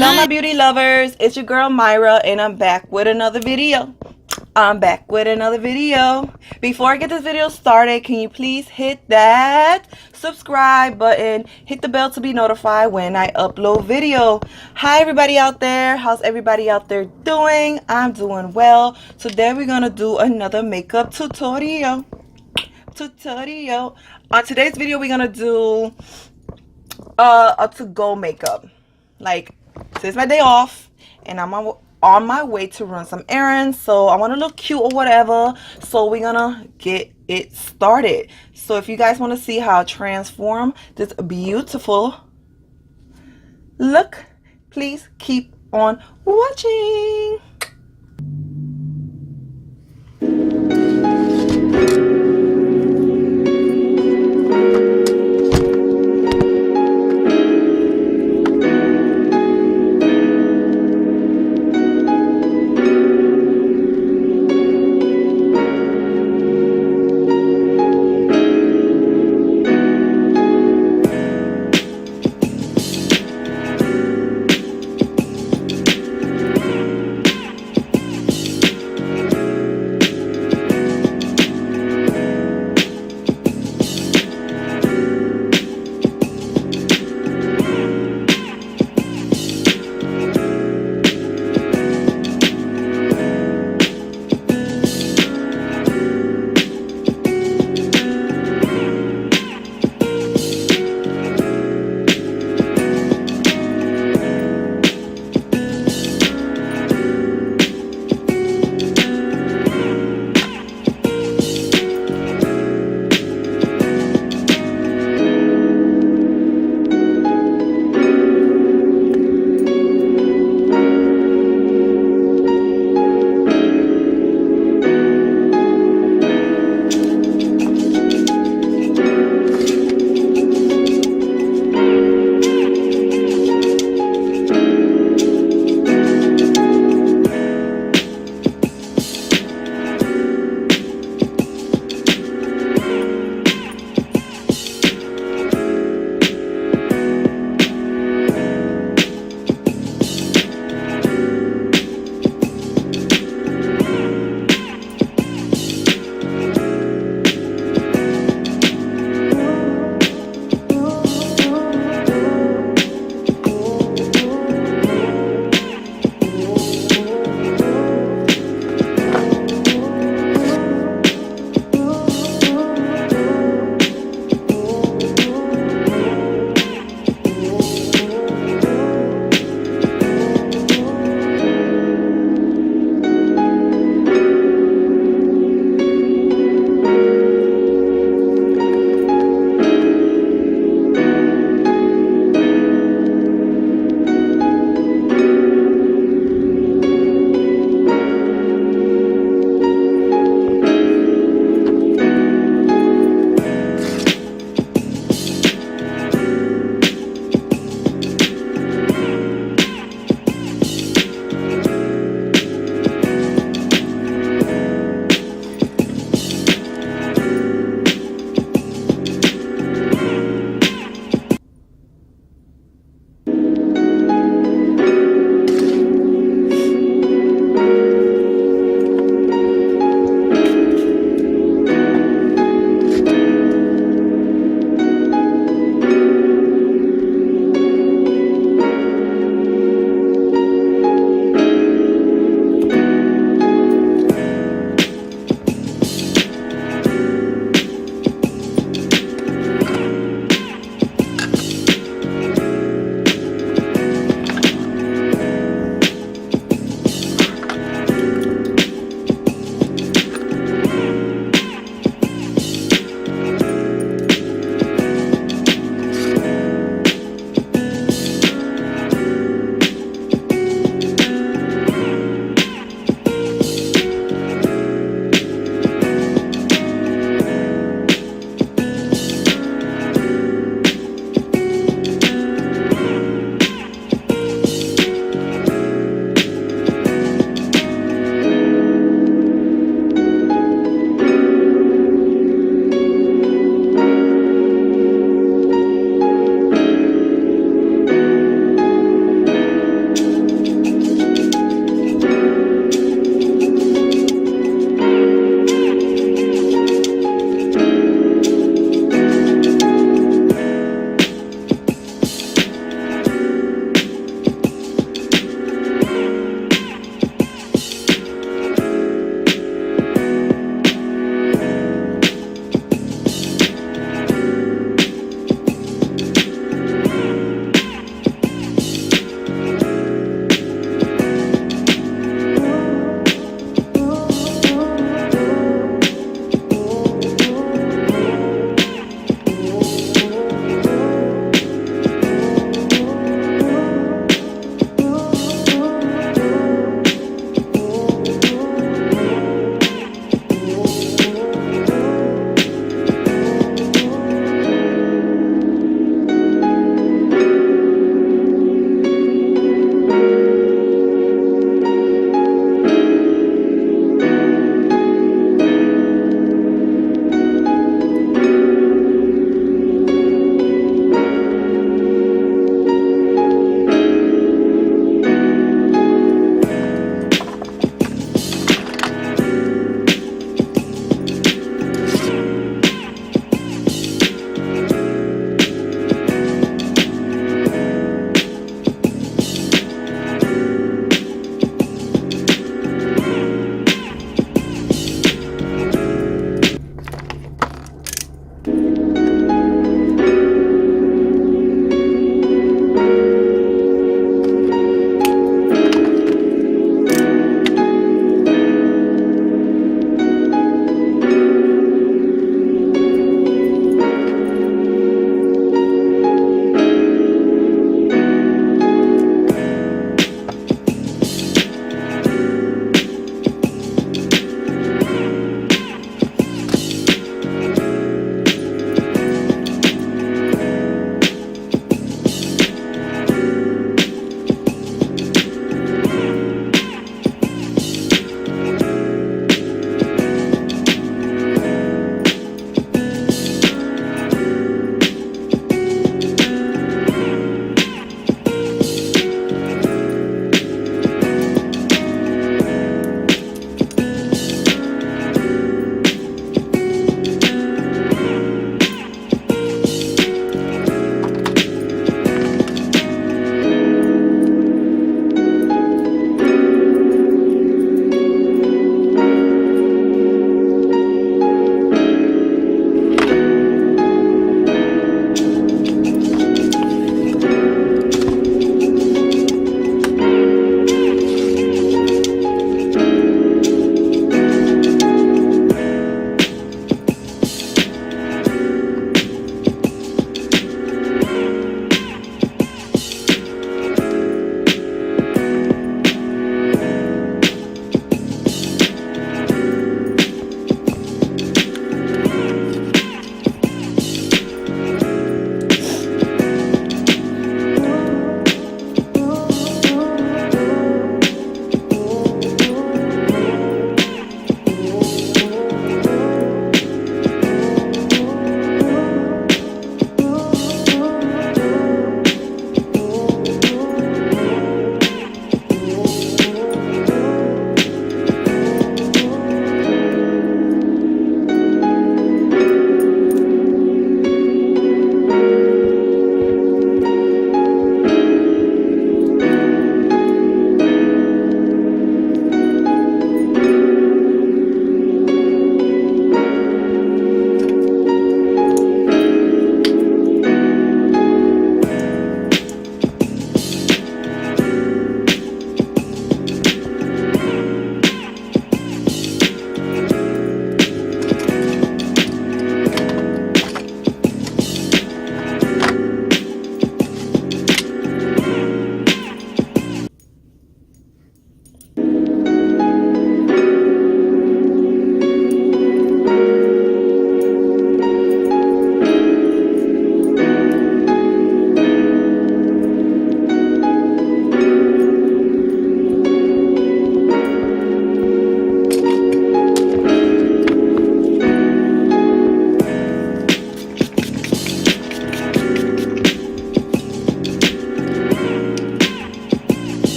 Hello my beauty lovers, it's your girl Myra and I'm back with another video. Before I get this video started, can you please hit that subscribe button, hit the bell to be notified when I upload video. Hi everybody out there, how's everybody out there doing? I'm doing well. Today we're gonna do another makeup tutorial. On today's video we're gonna do a to-go makeup. Like, today's my day off and I'm on my way to run some errands, so I want to look cute or whatever, so we're gonna get it started. So if you guys want to see how I transform this beautiful look, please keep on watching.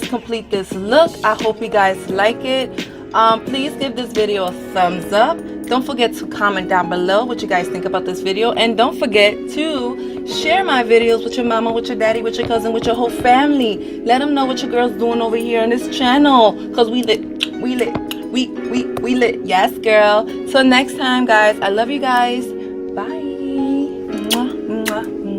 complete this look. I hope you guys like it. Please give this video a thumbs up. Don't forget to comment down below what you guys think about this video, and don't forget to share my videos with your mama, with your daddy, with your cousin, with your whole family. Let them know what your girl's doing over here on this channel, because we lit, we lit, we lit. Yes, girl. Till next time, guys. I love you guys. Bye. Mwah, mwah, mwah.